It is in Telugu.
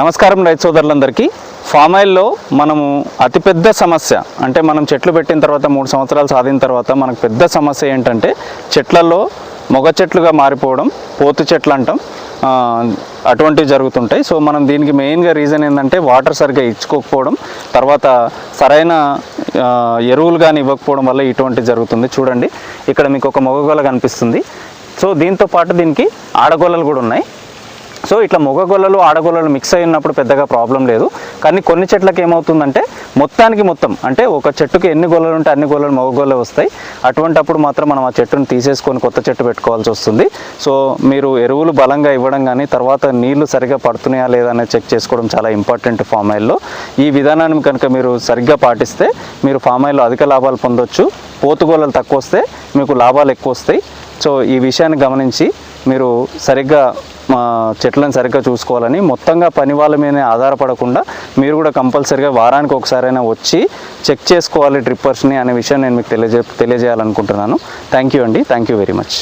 నమస్కారం రైతు సోదరులందరికీ. ఫామ్ ఆయిల్లో మనము అతిపెద్ద సమస్య అంటే మనం చెట్లు పెట్టిన తర్వాత 3 సంవత్సరాలు సాధిన తర్వాత మనకు పెద్ద సమస్య ఏంటంటే చెట్లలో మొగ చెట్లుగా మారిపోవడం, పోతు చెట్లు అంటాం, అటువంటివి జరుగుతుంటాయి. సో మనం దీనికి మెయిన్గా రీజన్ ఏంటంటే వాటర్ సరిగ్గా ఇచ్చుకోకపోవడం, తర్వాత సరైన ఎరువులు కానీ ఇవ్వకపోవడం వల్ల ఇటువంటివి జరుగుతుంది. చూడండి, ఇక్కడ మీకు ఒక మొగగొల్ల కనిపిస్తుంది. సో దీంతో పాటు దీనికి ఆడగొల్లలు కూడా ఉన్నాయి. సో ఇట్లా మొగగొల్లలు ఆడగొల్లలు మిక్స్ అయి ఉన్నప్పుడు పెద్దగా ప్రాబ్లం లేదు. కానీ కొన్ని చెట్లకు ఏమవుతుందంటే మొత్తం అంటే ఒక చెట్టుకి ఎన్ని గొల్లలు ఉంటే అన్ని గొల్లలు మొగగొల్లలు వస్తాయి. అటువంటప్పుడు మాత్రం మనం ఆ చెట్టును తీసేసుకొని కొత్త చెట్టు పెట్టుకోవాల్సి వస్తుంది. సో మీరు ఎరువులు బలంగా ఇవ్వడం కానీ, తర్వాత నీళ్లు సరిగ్గా పడుతున్నాయా లేదా అనేది చెక్ చేసుకోవడం చాలా ఇంపార్టెంట్ ఫామ్ ఆయిల్లో. ఈ విధానాన్ని కనుక మీరు సరిగ్గా పాటిస్తే మీరు ఫామ్ ఆయిల్లో అధిక లాభాలు పొందొచ్చు. పోతుగొల్లలు తక్కువ వస్తే మీకు లాభాలు ఎక్కువ వస్తాయి. సో ఈ విషయాన్ని గమనించి మీరు సరిగ్గా చెట్లను సరిగ్గా చూసుకోవాలని, మొత్తంగా పని వాళ్ళ మీద ఆధారపడకుండా మీరు కూడా కంపల్సరీగా వారానికి ఒకసారైనా వచ్చి చెక్ చేసుకోవాలి డ్రిప్పర్స్ని అనే విషయాన్ని నేను మీకు తెలియజేయాలనుకుంటున్నాను. థ్యాంక్ యూ అండి. Thank you very much.